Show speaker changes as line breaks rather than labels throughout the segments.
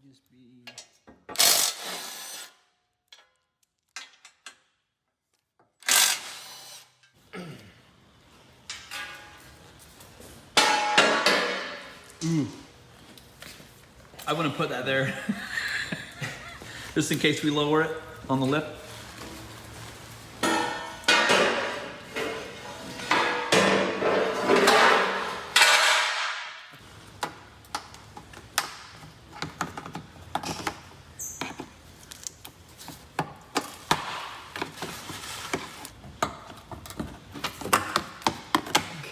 just be... Ooh. I wouldn't put that there. Just in case we lower it on the lip.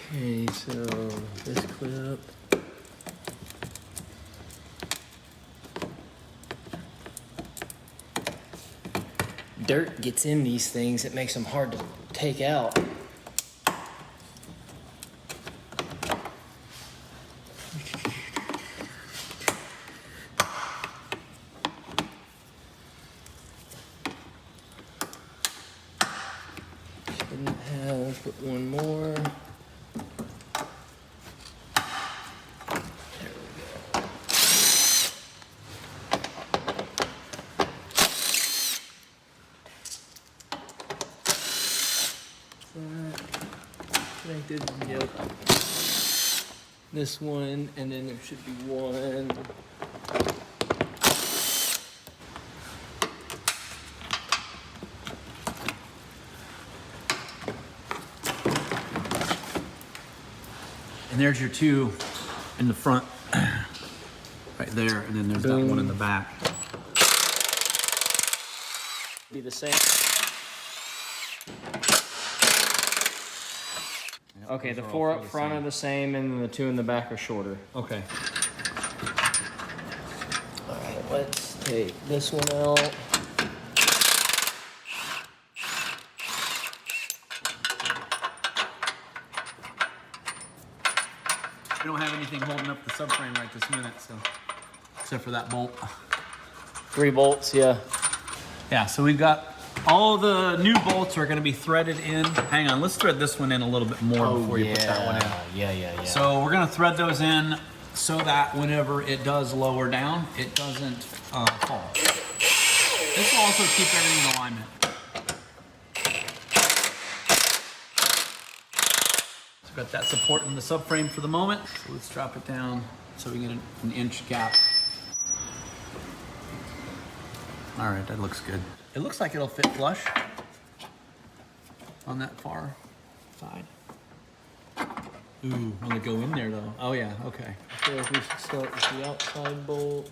Okay, so this clip. Dirt gets in these things, it makes them hard to take out. Shouldn't have, put one more. There we go. Connected, yep. This one, and then there should be one. And there's your two in the front, right there, and then there's that one in the back. Be the same. Okay, the four up front are the same, and then the two in the back are shorter. Okay. All right, let's take this one out. We don't have anything holding up the subframe right this minute, so except for that bolt. 3 bolts, yeah. Yeah, so we've got all the new bolts are going to be threaded in. Hang on, let's thread this one in a little bit more before you put that one in. Yeah. So we're going to thread those in so that whenever it does lower down, it doesn't fall. This will also keep everything in alignment. So we've got that supporting the subframe for the moment. So let's drop it down so we get an inch gap. All right, that looks good. It looks like it'll fit flush on that far side. Ooh, will it go in there though? Oh yeah, okay. I feel like we should start with the outside bolt.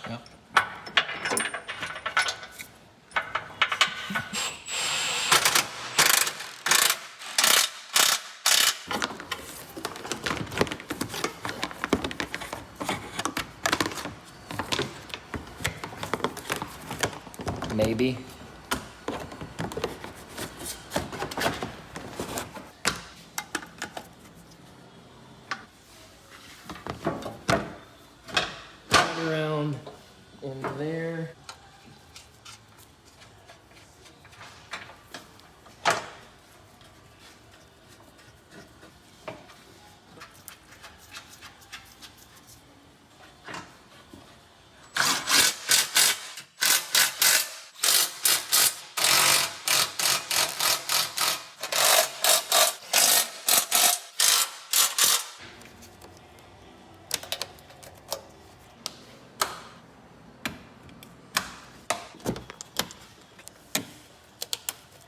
Yep. Maybe. Right around in there.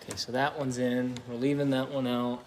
Okay, so that one's in. We're leaving that one out.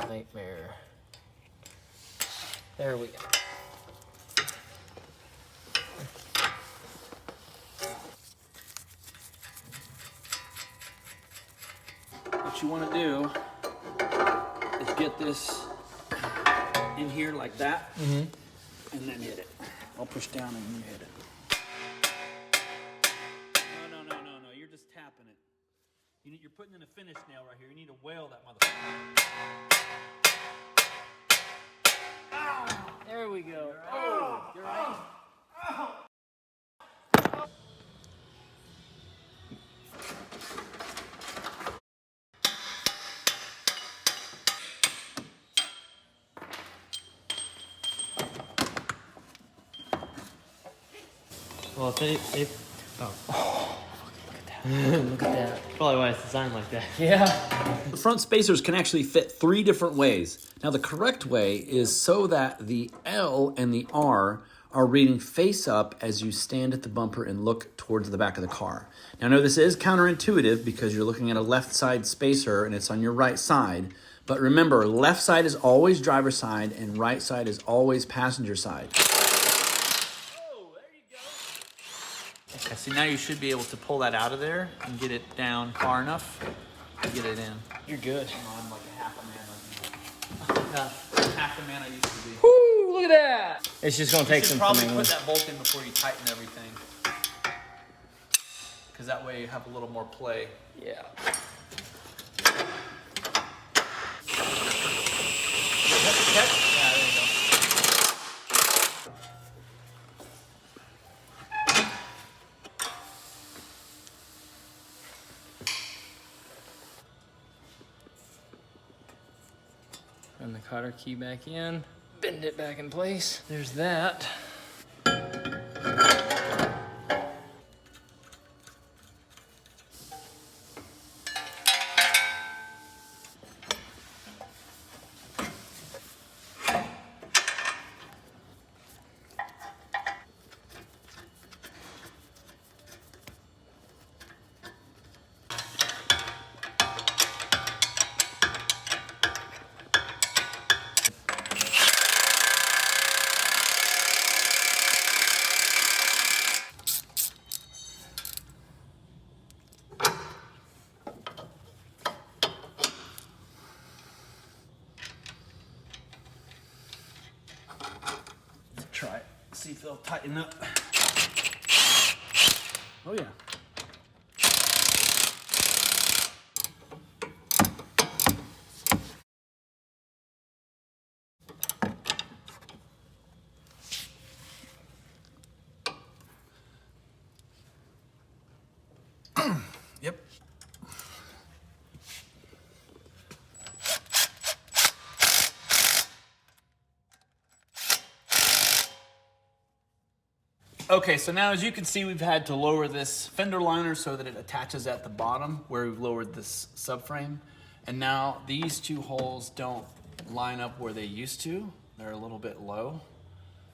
Nightmare. There we go. you want to do is get this in here like that, and then hit it. I'll push down and you hit it. No. You're just tapping it. You're putting in a finish nail right here. You need to whale that motherfucker.
There we go. Oh, you're right. Well, look at that. Probably why it's designed like that. Yeah.
The front spacers can actually fit 3 different ways. Now the correct way is so that the L and the R are reading face up as you stand at the bumper and look towards the back of the car. Now I know this is counterintuitive because you're looking at a left side spacer and it's on your right side. But remember, left side is always driver's side and right side is always passenger side. Okay, so now you should be able to pull that out of there and get it down far enough to get it in.
You're good.
I'm like a half a man right now. Half the man I used to be.
Woo, look at that. It's just going to take some
probably put that bolt in before you tighten everything. Because that way you have a little more play.
Yeah.
Yeah, there you go.
Run the cotter key back in, bend it back in place. There's that.
Try it. See if they'll tighten up. Oh yeah. Yep. Okay, so now as you can see, we've had to lower this fender liner so that it attaches at the bottom where we've lowered this subframe. And now these 2 holes don't line up where they used to. They're a little bit low.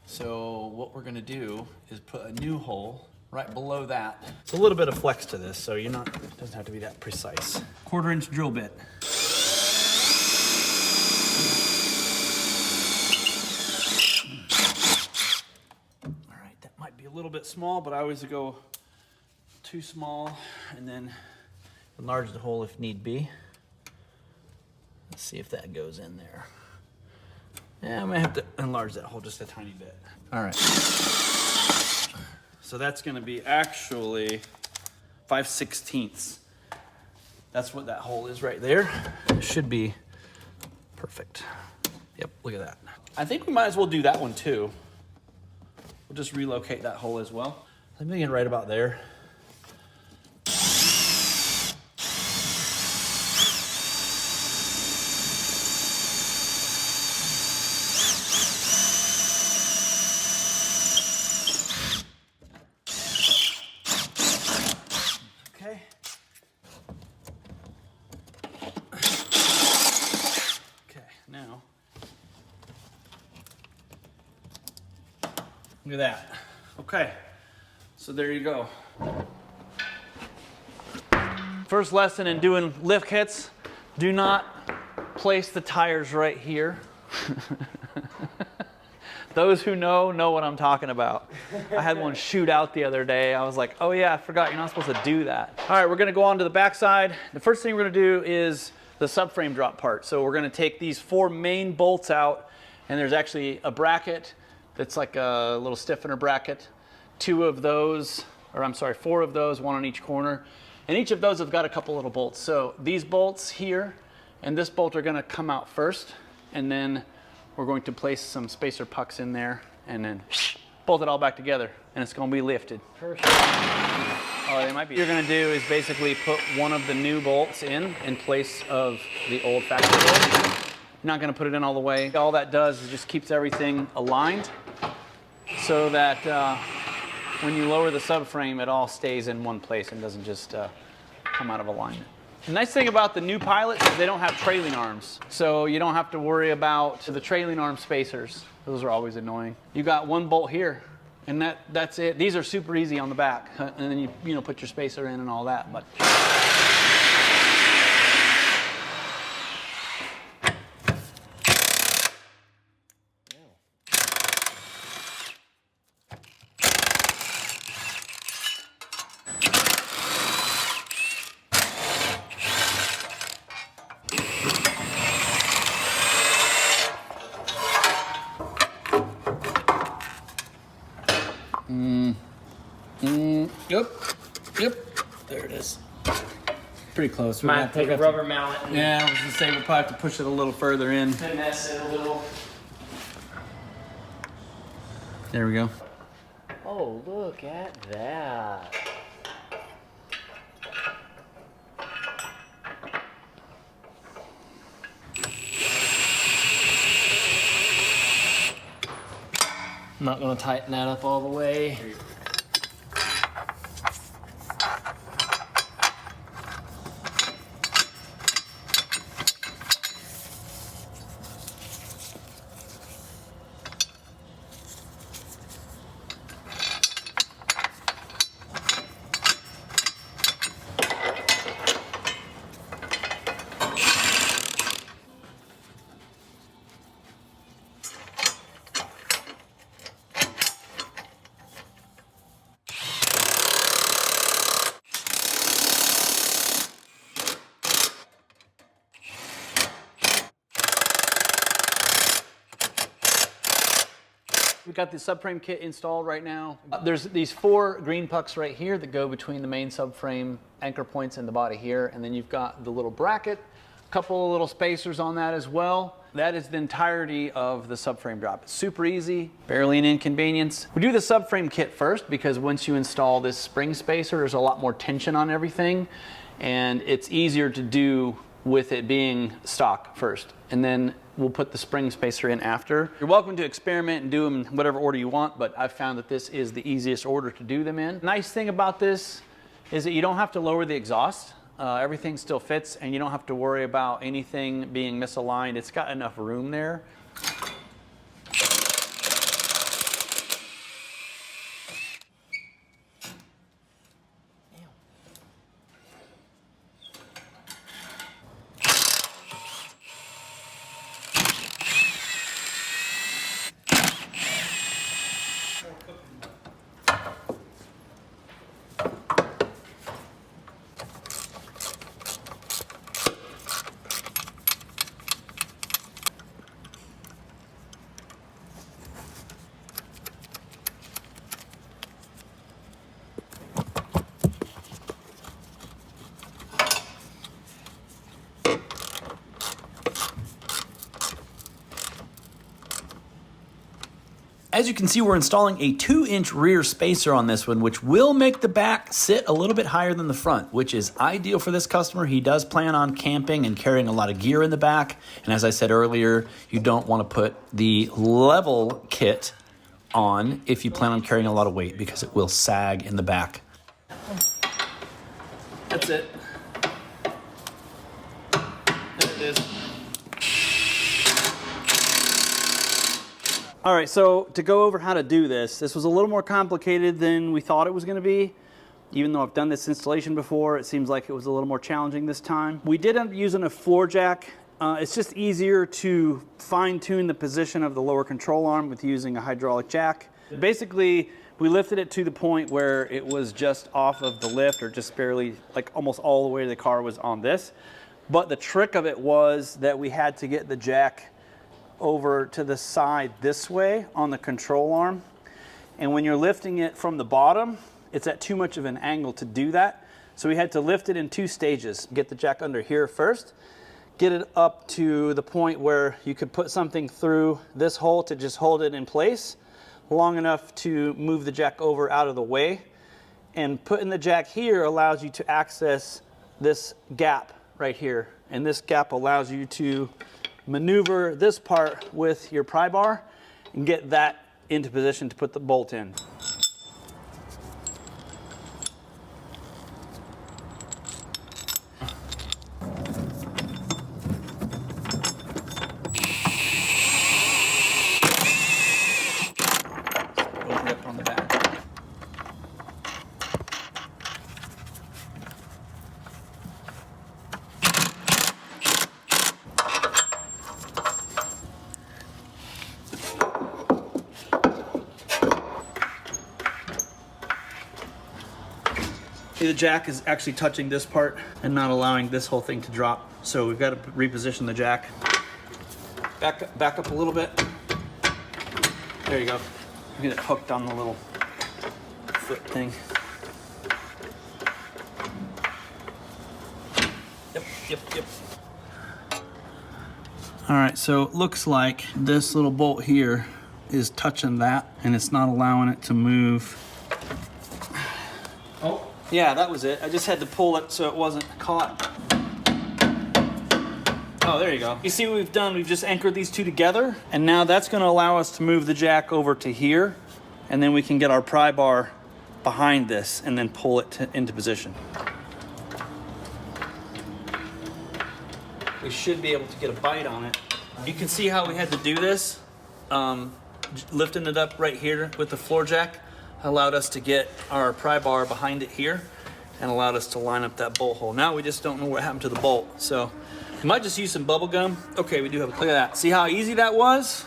So what we're gonna do is put a new hole right below that. It's a little bit of flex to this, so it doesn't have to be that precise. 1/4 inch drill bit. A little bit small, but I always go too small and then enlarge the hole if need be. Let's see if that goes in there. Yeah, I might have to enlarge that hole just a tiny bit. All right. So that's gonna be actually 5/16. That's what that hole is right there. It should be perfect. Yep, look at that. I think we might as well do that one too. We'll just relocate that hole as well. Let me get right about there. Okay. Okay, now. Look at that. Okay, so there you go. First lesson in doing lift kits, do not place the tires right here. Those who know what I'm talking about. I had one shoot out the other day. I was like, oh yeah, I forgot, you're not supposed to do that. All right, we're gonna go on to the back side. The first thing we're gonna do is the subframe drop part. So we're going to take these 4 main bolts out, and there's actually a bracket that's like a little stiffener bracket. 4 of those, 1 on each corner. And each of those have got a couple little bolts. So these bolts here and this bolt are going to come out first, and then we're going to place some spacer pucks in there and then bolt it all back together, and it's going to be lifted.
Perfect.
Oh, they might be. What you're going to do is basically put one of the new bolts in place of the old factory bolt. You're not going to put it in all the way. All that does is just keeps everything aligned so that when you lower the subframe, it all stays in one place and doesn't just come out of alignment. The nice thing about the new pilots is they don't have trailing arms, so you don't have to worry about the trailing arm spacers. Those are always annoying. You got 1 bolt here, and that's it. These are super easy on the back, and then you put your spacer in and all that. But Yep. There it is. Pretty close.
Might take a rubber mallet.
Yeah, I was gonna say we'll probably have to push it a little further in.
Finesse it a little.
There we go.
Oh, look at that. I'm not gonna tighten that up all the way.
We've got the subframe kit installed right now. There's these 4 green pucks right here that go between the main subframe anchor points and the body here. And then you've got the little bracket, a couple of little spacers on that as well. That is the entirety of the subframe drop. It's super easy, barely an inconvenience. We do the subframe kit first because once you install this spring spacer, there's a lot more tension on everything. And it's easier to do with it being stock first. And then we'll put the spring spacer in after. You're welcome to experiment and do them in whatever order you want, but I've found that this is the easiest order to do them in. Nice thing about this is that you don't have to lower the exhaust. Everything still fits, and you don't have to worry about anything being misaligned. It's got enough room there. As you can see, we're installing a 2-inch rear spacer on this one, which will make the back sit a little bit higher than the front, which is ideal for this customer. He does plan on camping and carrying a lot of gear in the back. And as I said earlier, you don't want to put the level kit on if you plan on carrying a lot of weight because it will sag in the back. That's it. There it is. All right, so to go over how to do this, this was a little more complicated than we thought it was going to be. Even though I've done this installation before, it seems like it was a little more challenging this time. We did end up using a floor jack. It's just easier to fine-tune the position of the lower control arm with using a hydraulic jack. Basically, we lifted it to the point where it was just off of the lift, or just barely, like almost all the way to the car was on this. But the trick of it was that we had to get the jack over to the side this way on the control arm. And when you're lifting it from the bottom, it's at too much of an angle to do that. So we had to lift it in 2 stages. Get the jack under here first, get it up to the point where you could put something through this hole to just hold it in place long enough to move the jack over out of the way. And putting the jack here allows you to access this gap right here. And this gap allows you to maneuver this part with your pry bar and get that into position to put the bolt in. Open it up on the back. The jack is actually touching this part and not allowing this whole thing to drop. So we've got to reposition the jack. Back up a little bit. There you go. Get it hooked on the little foot thing. Yep. All right, so it looks like this little bolt here is touching that and it's not allowing it to move. Oh. Yeah, that was it. I just had to pull it so it wasn't caught. Oh, there you go. You see what we've done? We've just anchored these 2 together, and now that's going to allow us to move the jack over to here, and then we can get our pry bar behind this and then pull it into position. We should be able to get a bite on it. You can see how we had to do this. Lifting it up right here with the floor jack allowed us to get our pry bar behind it here and allowed us to line up that bolt hole. Now we just don't know what happened to the bolt. So we might just use some bubble gum. Okay, we do have, look at that. See how easy that was?